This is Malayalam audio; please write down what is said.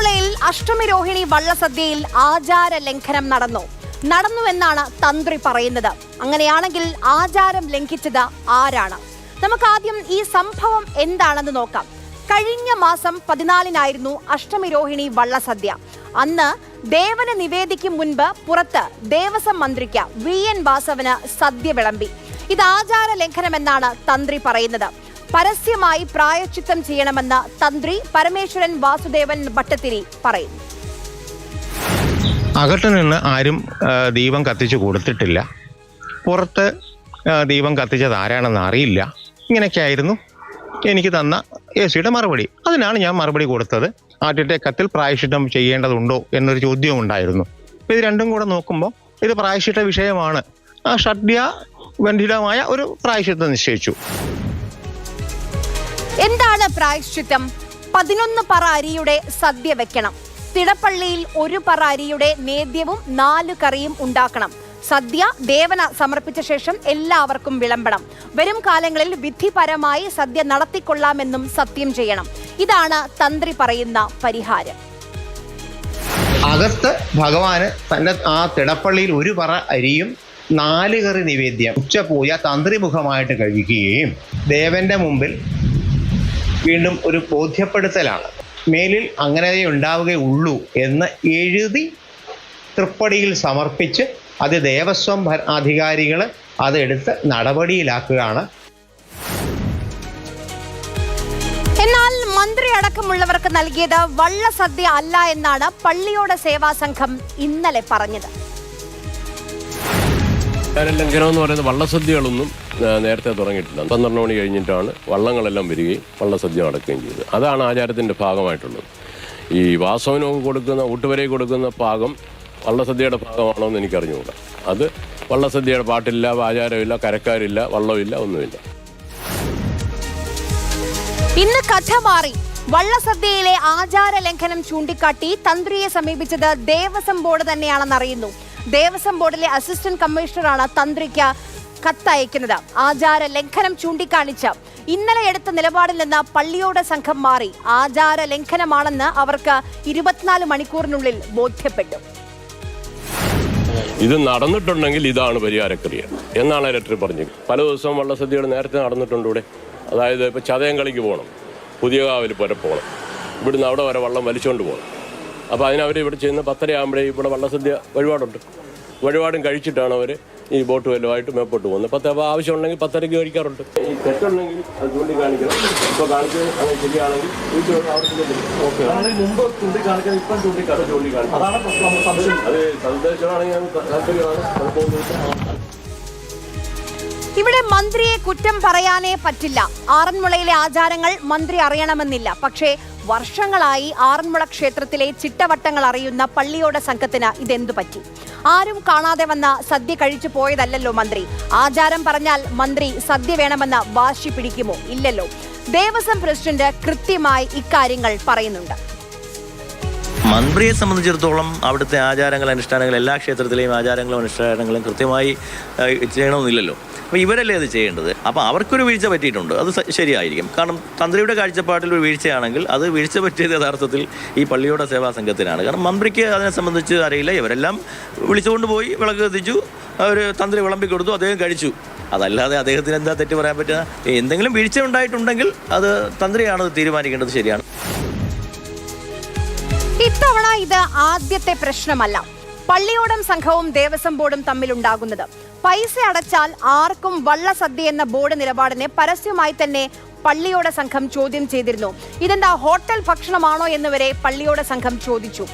ആറന്മുളയിൽ അഷ്ടമി രോഹിണി വള്ളസദ്യയിൽ ആചാര ലംഘനം നടന്നുവെന്നാണ് തന്ത്രി പറയുന്നത്. അങ്ങനെയാണെങ്കിൽ ആചാരം ലംഘിച്ചത് ആരാണ്? നമുക്ക് ആദ്യം ഈ സംഭവം എന്താണെന്ന് നോക്കാം. കഴിഞ്ഞ മാസം 14-നായിരുന്നു അഷ്ടമി രോഹിണി വള്ളസദ്യ. അന്ന് ദേവന് നിവേദിക്കും മുൻപ് പുറത്ത് ദേവസ്വം മന്ത്രിക്ക് VN വാസവന് സദ്യ വിളമ്പി. ഇത് ആചാര ലംഘനമെന്നാണ് തന്ത്രി പറയുന്നത്. പരസ്യമായി പ്രായശ്ചിത്തം ചെയ്യണമെന്ന് തന്ത്രി പരമേശ്വരൻ വാസുദേവൻ ഭട്ടത്തിരി പറയുന്നു. അകത്തു നിന്ന് ആരും ദീപം കത്തിച്ചു കൊടുത്തിട്ടില്ല. പുറത്ത് ദീപം കത്തിച്ചത് ആരാണെന്ന് അറിയില്ല. ഇങ്ങനെയൊക്കെയായിരുന്നു എനിക്ക് തന്ന യേശുയുടെ മറുപടി. അതിനാണ് ഞാൻ മറുപടി കൊടുത്തത്. ആദ്യത്തെ കത്തിൽ പ്രായശ്ചിത്തം ചെയ്യേണ്ടതുണ്ടോ എന്നൊരു ചോദ്യവും ഉണ്ടായിരുന്നു. ഇത് രണ്ടും കൂടെ നോക്കുമ്പോൾ ഇത് പ്രായശ്ചിത്ത വിഷയമാണ്. ഷഡ്യബന്ധിതമായ ഒരു പ്രായശ്ചിത്തം നിശ്ചയിച്ചു. എന്താണ് പ്രായശ്ചിത്തം? 11 പറ അരിയുടെ സദ്യ വെക്കണം. തിടപ്പള്ളിയിൽ 1 പറ അരിയുടെ നേദ്യവും 4 കറിയും ഉണ്ടാക്കണം. സദ്യ ദേവന സമർപ്പിച്ച ശേഷം എല്ലാവർക്കും വിളമ്പണം. വരും കാലങ്ങളിൽ വിധിപരമായി സദ്യ നടത്തിക്കൊള്ളാമെന്നും സത്യം ചെയ്യണം. ഇതാണ് തന്ത്രി പറയുന്ന പരിഹാരം. അകത്ത് ഭഗവാന് തന്റെ ആ തിടപ്പള്ളിയിൽ 1 പറ അരിയും 4 കറി നിവേദ്യം ഉച്ചപൂജ തന്ത്രിമുഖമായിട്ട് കഴിക്കുകയും ദേവന്റെ മുമ്പിൽ വീണ്ടും ഒരു ബോധ്യപ്പെടുത്തലാണ്. മേലിൽ അങ്ങനെ ഉണ്ടാവുകയുള്ളൂ എന്ന് എഴുതി തൃപ്പടിയിൽ സമർപ്പിച്ച് അത് ദേവസ്വം അധികാരികൾ അതെടുത്ത് നടപടിയിലാക്കുകയാണ്. എന്നാൽ മന്ത്രി അടക്കമുള്ളവർക്ക് നൽകിയത് വള്ളസദ്യ അല്ല എന്നാണ് പള്ളിയോട സേവാ സംഘം ഇന്നലെ പറഞ്ഞത്. ലംഘനം എന്ന് പറയുന്നത് വള്ളസദ്യകളൊന്നും നേരത്തെ തുടങ്ങിയിട്ടില്ല. 12 മണി കഴിഞ്ഞിട്ടാണ് വള്ളങ്ങളെല്ലാം വരികയും വള്ളസദ്യ നടക്കുകയും ചെയ്തത്. അതാണ് ആചാരത്തിൻ്റെ ഭാഗമായിട്ടുള്ളത്. ഈ വാസവനൊക്കെ കൊടുക്കുന്ന ഊട്ടുവരയിൽ കൊടുക്കുന്ന പാകം വള്ളസദ്യയുടെ ഭാഗമാണോ എന്ന് എനിക്കറിഞ്ഞുകൂടാ. അത് വള്ളസദ്യയുടെ പാട്ടില്ല, ആചാരമില്ല, കരക്കാരില്ല, വള്ളമില്ല, ഒന്നുമില്ല. ഇന്ന് കഥ മാറി. വള്ളസദ്യയിലെ ആചാര ലംഘനം ചൂണ്ടിക്കാട്ടി തന്ത്രിയെ സമീപിച്ചത് ദേവസ്വം ബോർഡ് തന്നെയാണെന്നറിയുന്നു. ദേവസ്വം ബോർഡിലെ അസിസ്റ്റന്റ് കമ്മീഷണറാണ് തന്ത്രിക്ക് കത്തയക്കുന്നത്. ആചാര ലംഘനം ചൂണ്ടിക്കാണിച്ച് ഇന്നലെ എടുത്ത നിലപാടിൽ നിന്ന് പള്ളിയോട് സംഘം മാറി. ആചാര ലംഘനമാണെന്ന് അവർക്ക് 24 മണിക്കൂറിനുള്ളിൽ ബോധ്യപ്പെട്ടു. ഇത് നടന്നിട്ടുണ്ടെങ്കിൽ ഇതാണ് പരിഹാരക്രിയ എന്നാണ് ലെറ്റർ പറഞ്ഞത്. പല ദിവസവും വള്ളസദ്യകൾ നേരത്തെ നടന്നിട്ടുണ്ട് ഇവിടെ. അതായത് ഇപ്പോൾ ചതയം കളിക്ക് പോകണം, പുതിയ കാവിൽ വരെ പോകണം, ഇവിടുന്ന് അവിടെ വരെ വള്ളം വലിച്ചുകൊണ്ട് പോകണം. അപ്പോൾ അതിനവർ ഇവിടെ ചെയ്യുന്ന 10:30 ആകുമ്പോഴേ ഇവിടെ വള്ളസദ്യ വഴിപാടുണ്ട്. വഴിപാടും കഴിച്ചിട്ടാണ് അവർ ഈ ബോട്ട് വല്ലതുമായിട്ട് മേപ്പോട്ട് പോകുന്നത്. അപ്പോൾ ആവശ്യമുണ്ടെങ്കിൽ 10:30 കഴിക്കാറുണ്ട്. ഈ തെറ്റുണ്ടെങ്കിൽ അത് ചൂണ്ടിക്കാണിക്കണം. ഇപ്പോൾ കാണിക്കുന്നത് അങ്ങനെ ശരിയാണെങ്കിൽ മുമ്പ് ചൂണ്ടിക്കാണിക്കാൻ ഇപ്പം ചൂണ്ടിക്കാണിക്കണം. അത് സന്ദേശമാണെങ്കിൽ താല്പര്യമാണ്. ഇവിടെ മന്ത്രിയെ കുറ്റം പറയാനേ പറ്റില്ല. ആറന്മുളയിലെ ആചാരങ്ങൾ മന്ത്രി അറിയണമെന്നില്ല. പക്ഷേ വർഷങ്ങളായി ആറന്മുള ക്ഷേത്രത്തിലെ ചിട്ടവട്ടങ്ങൾ അറിയുന്ന പള്ളിയോട സംഘത്തിന് ഇതെന്തു പറ്റി? ആരും കാണാതെ വന്ന സദ്യ കഴിച്ചു പോയതല്ലല്ലോ മന്ത്രി. ആചാരം പറഞ്ഞാൽ മന്ത്രി സദ്യ വേണമെന്ന് വാശി പിടിക്കുമോ? ഇല്ലല്ലോ. ദേവസ്വം പ്രസിഡന്റ് കൃത്യമായി ഇക്കാര്യങ്ങൾ പറയുന്നുണ്ട്. മന്ത്രിയെ സംബന്ധിച്ചിടത്തോളം അവിടുത്തെ ആചാരങ്ങൾ, അനുഷ്ഠാനങ്ങൾ, എല്ലാ ക്ഷേത്രത്തിലെയും ആചാരങ്ങളും അനുഷ്ഠാനങ്ങളും കൃത്യമായി ചെയ്യണമെന്നില്ലല്ലോ. അപ്പോൾ ഇവരല്ലേ അത് ചെയ്യേണ്ടത്. അപ്പോൾ അവർക്കൊരു വീഴ്ച പറ്റിയിട്ടുണ്ട്, അത് ശരിയായിരിക്കും. കാരണം തന്ത്രിയുടെ കാഴ്ചപ്പാടിൽ ഒരു വീഴ്ചയാണെങ്കിൽ അത് വീഴ്ച പറ്റിയത് യഥാർത്ഥത്തിൽ ഈ പള്ളിയോട സേവാ സംഘത്തിനാണ്. കാരണം മന്ത്രിക്ക് അതിനെ സംബന്ധിച്ച് അറിയില്ല. ഇവരെല്ലാം വിളിച്ചുകൊണ്ട് പോയി വിളക്ക് കത്തിച്ചു, അവർ തന്ത്രി വിളമ്പിക്കൊടുത്തു, അദ്ദേഹം കഴിച്ചു. അതല്ലാതെ അദ്ദേഹത്തിന് എന്താ തെറ്റ് പറയാൻ പറ്റുക? എന്തെങ്കിലും വീഴ്ച ഉണ്ടായിട്ടുണ്ടെങ്കിൽ അത് തന്ത്രിയാണ് തീരുമാനിക്കേണ്ടത്. ശരിയാണ്. ഇത്തവണ ഇത് ആദ്യത്തെ പ്രശ്നമല്ല. പള്ളിയോടം സംഘവും ദേവസ്വം ബോർഡും തമ്മിലുണ്ടാകുന്നത്. പൈസ അടച്ചാൽ ആർക്കും വള്ളസദ്യ എന്ന ബോർഡ് നിലപാടിനെ പരസ്യമായി തന്നെ പള്ളിയോട സംഘം ചോദ്യം ചെയ്തിരുന്നു. ഇതെന്താ ഹോട്ടൽ ഭക്ഷണമാണോ എന്നുവരെ പള്ളിയോട സംഘം ചോദിച്ചു.